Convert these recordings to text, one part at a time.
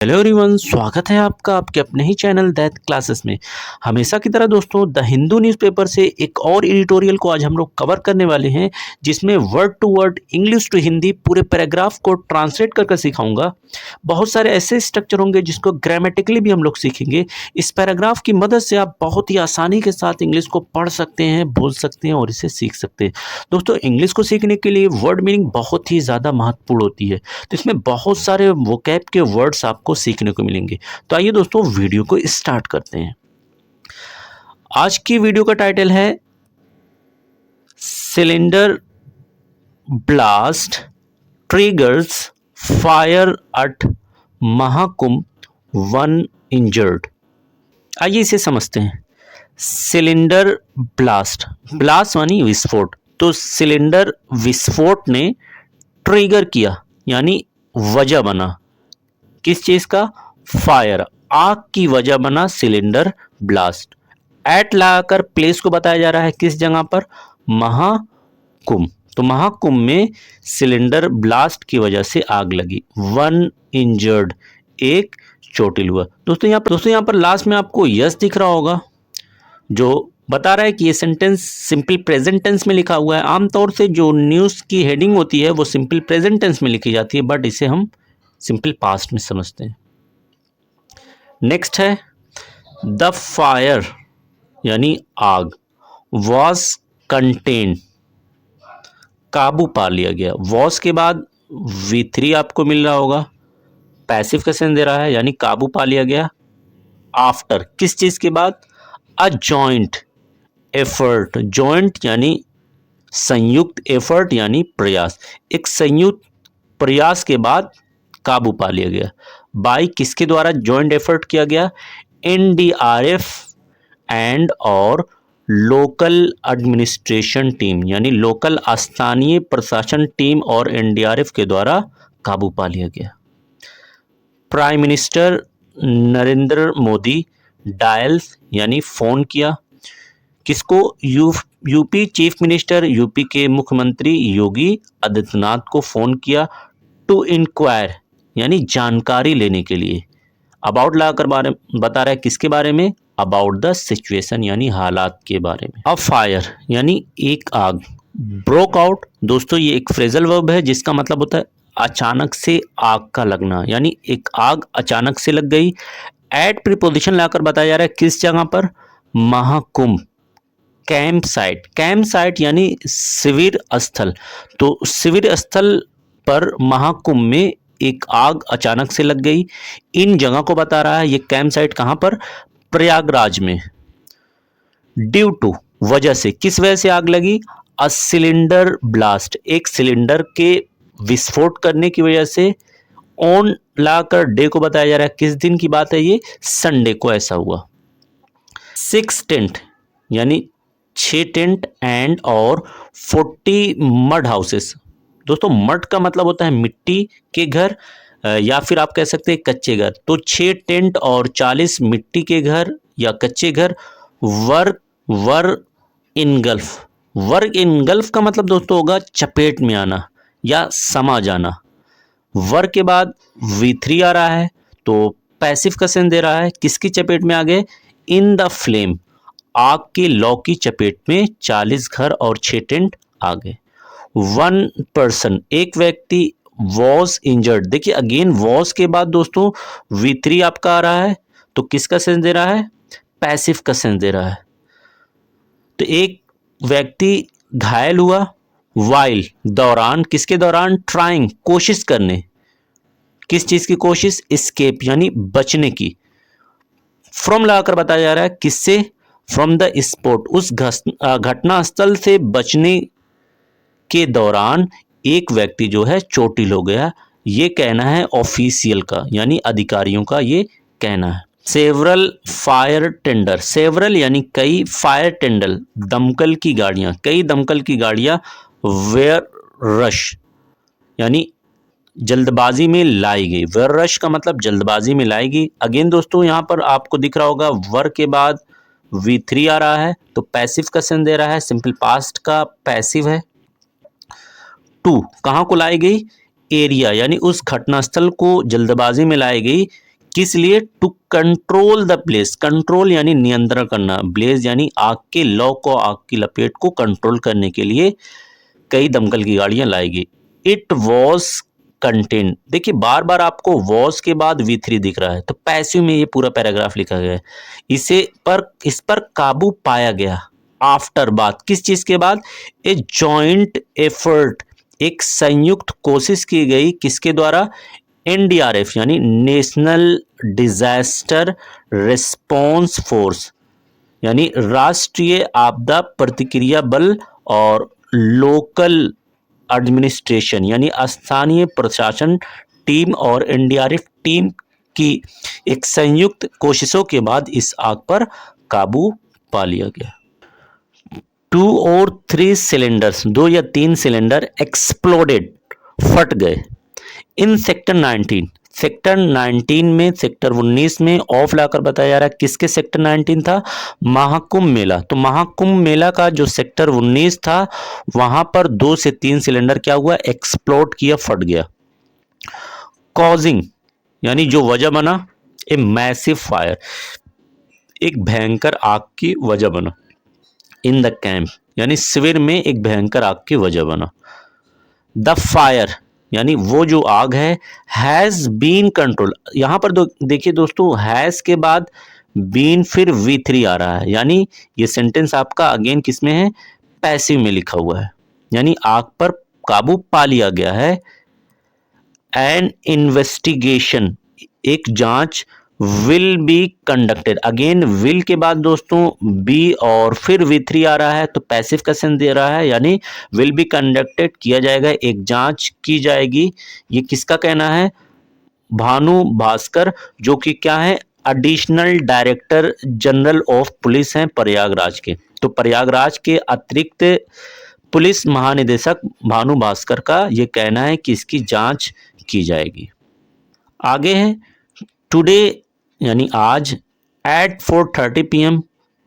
Hello everyone, स्वागत है आपका आपके अपने ही चैनल दैट क्लासेस में। हमेशा की तरह दोस्तों द हिंदू न्यूज़पेपर से एक और एडिटोरियल को आज हम लोग कवर करने वाले हैं, जिसमें word to word English to Hindi पूरे पैराग्राफ को ट्रांसलेट करके सिखाऊंगा। बहुत सारे ऐसे स्ट्रक्चर होंगे जिसको ग्रामेटिकली भी हम लोग सीखेंगे। इस पैराग्राफ की मदद से आप बहुत ही आसानी के साथ इंग्लिश को पढ़ सकते हैं, बोल सकते हैं और इसे सीख सकते हैं। दोस्तों, इंग्लिश को सीखने के लिए वर्ड मीनिंग बहुत ही ज़्यादा महत्वपूर्ण होती है, तो इसमें बहुत सारे वोकैब के वर्ड्स आपको सीखने को मिलेंगे। तो आइए दोस्तों, वीडियो को स्टार्ट करते हैं। आज की वीडियो का टाइटल है cylinder blast triggers fire eight Mahakumbh, one injured. आइए इसे समझते हैं। सिलेंडर ब्लास्ट, ब्लास्ट मानी विस्फोट, तो सिलेंडर विस्फोट ने ट्रिगर किया यानी वजह बना किस चीज का? फायर, आग की वजह बना सिलेंडर ब्लास्ट। एट लगाकर प्लेस को बताया जा रहा है किस जगह पर? महाकुंभ। तो महाकुंभ में सिलेंडर ब्लास्ट की वजह से आग लगी। वन इंजर्ड, एक चोटिल हुआ। दोस्तों यहाँ पर लास्ट में आपको यस दिख रहा होगा, जो बता रहा है कि ये सेंटेंस सिंपल प्रेजेंट टेंस में लिखा हुआ है। आमतौर से जो न्यूज़ की हेडिंग होती है वो सिंपल प्रेजेंट टेंस में लिखी जाती है, बट इसे हम सिंपल पास्ट में समझते हैं। नेक्स्ट है द फायर यानी आग, वॉज कंटेन, काबू पा लिया गया। वॉज के बाद V3 आपको मिल रहा होगा, पैसिव का सेंस दे रहा है यानी काबू पा लिया गया। आफ्टर, किस चीज के बाद? अ जॉइंट एफर्ट, जॉइंट यानी संयुक्त, एफर्ट यानी प्रयास, एक संयुक्त प्रयास के बाद काबू पा लिया गया। बाय किसके द्वारा जॉइंट एफर्ट किया गया? NDRF एंड और लोकल एडमिनिस्ट्रेशन टीम यानी लोकल स्थानीय प्रशासन टीम और NDRF के द्वारा काबू पा लिया गया। Prime minister Narendra Modi dials यानी फोन किया किसको? यूपी चीफ मिनिस्टर, यूपी के मुख्यमंत्री योगी आदित्यनाथ को फोन किया। टू इंक्वायर यानी जानकारी लेने के लिए। अबाउट लगाकर बारे बता रहा है किसके बारे में? अबाउट द सिचुएशन यानी हालात के बारे में। अ फायर यानी एक आग। ब्रोक आउट, दोस्तों ये एक फ्रेजल वर्ब है जिसका मतलब होता है अचानक से आग का लगना, यानी एक आग अचानक से लग गई। एट प्रीपोजिशन लाकर बताया जा रहा है किस जगह पर? Mahakumbh. Camp site, camp site यानी शिविर स्थल, तो शिविर स्थल पर महाकुंभ में एक आग अचानक से लग गई। इन जगह को बता रहा है, ये कैंप साइट कहां पर? प्रयागराज में। ड्यू टू, वजह से, किस वजह से आग लगी? अ सिलेंडर ब्लास्ट, एक सिलेंडर के विस्फोट करने की वजह से। ऑन लाकर डे को बताया जा रहा है किस दिन की बात है? ये संडे को ऐसा हुआ। 6 टेंट यानी 6 टेंट एंड और 40 मड हाउसेस। दोस्तों मड का मतलब होता है मिट्टी के घर, या फिर आप कह सकते हैं कच्चे घर। तो 6 टेंट और 40 मिट्टी के घर या कच्चे घर वर इन गल्फ। वर्क इन गल्फ का मतलब दोस्तों होगा चपेट में आना या समा जाना। वर्क के बाद V3 आ रहा है, तो पैसिव का सेंस दे रहा है किसकी चपेट में आ गए? इन द फ्लेम, आग के लौ की चपेट में 40 घर और 6 टेंट आ गए। वन पर्सन, एक व्यक्ति। वॉज इंजर्ड, देखिए अगेन वॉज के बाद दोस्तों V3 आपका आ रहा है, तो किसका सेंस दे रहा है? पैसिव का सेंस दे रहा है। तो एक व्यक्ति घायल हुआ। वाइल, दौरान, किसके दौरान? ट्राइंग, कोशिश करने, किस चीज की कोशिश? एस्केप यानी बचने की। फ्रॉम लगाकर बताया जा रहा है किससे? फ्रॉम द स्पॉट, उस घटना स्थल से बचने के दौरान एक व्यक्ति जो है चोटिल हो गया। ये कहना है ऑफिशियल का यानी अधिकारियों का ये कहना है। सेवरल फायर टेंडर, सेवरल यानी कई, फायर टेंडर दमकल की गाड़ियां, कई दमकल की गाड़ियां। वेयर रश यानी जल्दबाजी में लाई गई। वेयर रश का मतलब जल्दबाजी में लाई गई। अगेन दोस्तों यहाँ पर आपको दिख रहा होगा वर के बाद V3 आ रहा है, तो पैसिव का सेंस दे रहा है, सिंपल पास्ट का पैसिव है। टू कहाँ को लाई गई? एरिया यानी उस घटनास्थल को जल्दबाजी में लाई गई किस लिए? To control the blaze, control यानी नियंत्रण करना, ब्लेज यानी आग के लौ को, आग की लपेट को कंट्रोल करने के लिए कई दमकल की गाड़ियां लाई गई। इट वॉज कंटेन, देखिए बार बार आपको वॉज के बाद V3 दिख रहा है, तो पैसिव में ये पूरा पैराग्राफ लिखा गया है। इस पर काबू पाया गया आफ्टर, बाद, किस चीज के बाद? ए जॉइंट एफर्ट, एक संयुक्त कोशिश की गई, किसके द्वारा? NDRF यानी नेशनल डिजास्टर रिस्पॉन्स फोर्स, यानी राष्ट्रीय आपदा प्रतिक्रिया बल, और लोकल एडमिनिस्ट्रेशन यानी स्थानीय प्रशासन टीम और NDRF टीम की एक संयुक्त कोशिशों के बाद इस आग पर काबू पा लिया गया। 2 और 3 सिलेंडर्स, 2 या 3 सिलेंडर एक्सप्लोडेड, फट गए। इन सेक्टर 19, सेक्टर 19 में, सेक्टर 19 में ऑफ लाकर बताया जा रहा है। किसके सेक्टर 19 था? महाकुंभ मेला। तो महाकुंभ मेला का जो सेक्टर 19 था, वहां पर 2 से 3 सिलेंडर क्या हुआ? एक्सप्लोड किया, फट गया। कॉजिंग यानी जो वजह बना, ए मैसिव फायर, एक भयंकर आग की वजह बना। इन द कैंप यानी शिविर में एक भयंकर आग की वजह बना। द फायर यानी वो जो आग है, हैज बीन कंट्रोल, यहां पर देखिए दोस्तों, हैज के बाद बीन फिर V3 आ रहा है, यानी ये सेंटेंस आपका अगेन किस में है? पैसिव में लिखा हुआ है, यानी आग पर काबू पा लिया गया है। एन इन्वेस्टिगेशन, एक जांच, will be conducted, again will के बाद दोस्तों बी और फिर V3 आ रहा है, तो पैसिव का सेंस दे रहा है, यानी विल बी कंडक्टेड, किया जाएगा, एक जांच की जाएगी। ये किसका कहना है? भानु भास्कर, जो कि क्या है? Additional director general of police हैं प्रयागराज के। तो प्रयागराज के अतिरिक्त पुलिस महानिदेशक भानु भास्कर का ये कहना है कि इसकी जांच की जाएगी। आगे है टुडे यानी आज, एट 4:30 PM,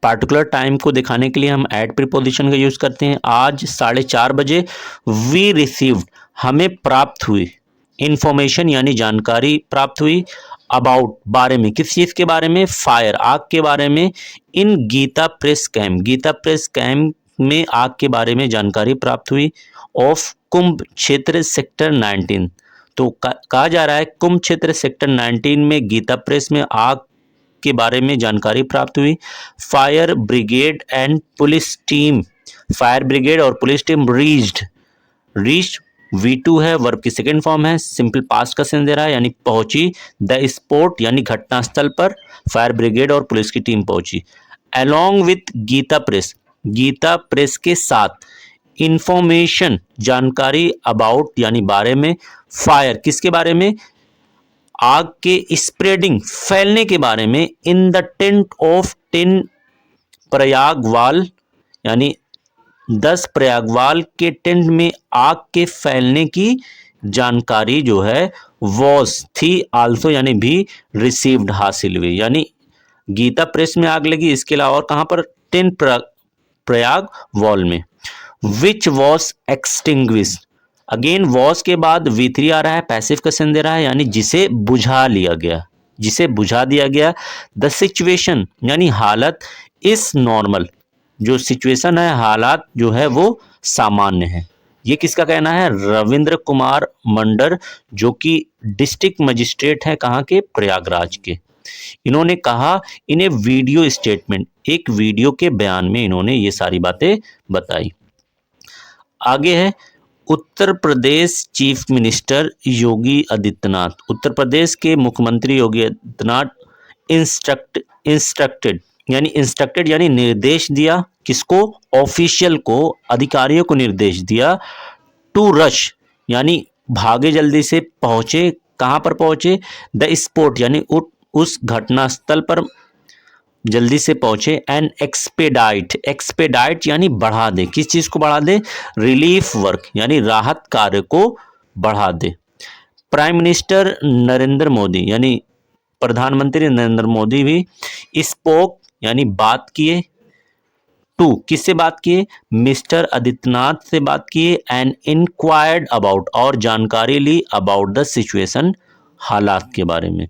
पार्टिकुलर टाइम को दिखाने के लिए हम एट प्रीपोजिशन का यूज करते हैं। आज 4:30 बजे, वी रिसीव्ड, हमें प्राप्त हुई, इंफॉर्मेशन यानी जानकारी प्राप्त हुई, अबाउट, बारे में, किस चीज के बारे में? फायर, आग के बारे में। In Gita Press camp, Gita Press camp में आग के बारे में जानकारी प्राप्त हुई। ऑफ कुंभ क्षेत्र सेक्टर 19, तो कहा जा रहा है कुंभ क्षेत्र सेक्टर 19 में गीता प्रेस में आग के बारे में जानकारी प्राप्त हुई। Fire brigade and police team, fire brigade और पुलिस टीम रीच्ड V2 है, वर्ब की सेकेंड फॉर्म है, सिंपल पास्ट का सेंस दे रहा है, यानी पहुंची। द स्पॉट यानी घटनास्थल पर फायर ब्रिगेड और पुलिस की टीम पहुंची। अलोंग विथ गीता प्रेस के साथ, इंफॉर्मेशन जानकारी, अबाउट यानी बारे में, फायर किसके बारे में? आग के स्प्रेडिंग फैलने के बारे में। In the tent of 10 Prayagwal, यानी 10 प्रयागवाल के टेंट में आग के फैलने की जानकारी जो है वॉज थी, आल्सो यानी भी, रिसीव्ड हासिल हुई, यानी गीता प्रेस में आग लगी, इसके अलावा और कहां पर? 10 प्रयागवाल में। Which was extinguished, again was के बाद V3 आ रहा है, पैसिव का सेंस दे रहा है, यानी जिसे बुझा लिया गया, जिसे बुझा दिया गया। द सिचुएशन यानी हालत, इस नॉर्मल, जो सिचुएशन है, हालात जो है वो सामान्य है। ये किसका कहना है? रविंद्र कुमार मंडर, जो कि डिस्ट्रिक्ट मजिस्ट्रेट है, कहाँ के? प्रयागराज के। इन्होंने कहा, इन्हें वीडियो स्टेटमेंट, एक वीडियो के बयान में इन्होंने ये सारी बातें बताई। आगे है उत्तर प्रदेश चीफ मिनिस्टर योगी आदित्यनाथ, उत्तर प्रदेश के मुख्यमंत्री योगी आदित्यनाथ इंस्ट्रक्टेड यानी निर्देश दिया, किसको? ऑफिशियल को, अधिकारियों को निर्देश दिया। टू रश यानी भागे, जल्दी से पहुंचे, कहां पर पहुंचे? द स्पॉट यानी उस घटनास्थल पर जल्दी से पहुंचे। एंड एक्सपेडाइट यानी बढ़ा दे, किस चीज को बढ़ा दे? रिलीफ वर्क यानी राहत कार्य को बढ़ा दे। प्राइम मिनिस्टर नरेंद्र मोदी यानी प्रधानमंत्री नरेंद्र मोदी भी स्पोक यानी बात किए। टू किससे बात किए? मिस्टर आदित्यनाथ से बात किए। एंड इंक्वायर्ड अबाउट और जानकारी ली, अबाउट द सिचुएशन, हालात के बारे में।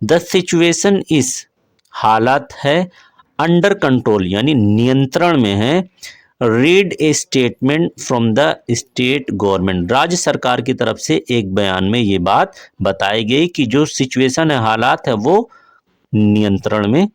द सिचुएशन इज, हालात है, अंडर कंट्रोल यानी नियंत्रण में है, read A statement from the state government, राज्य सरकार की तरफ से एक बयान में ये बात बताई गई कि जो सिचुएशन है, हालात है, वो नियंत्रण में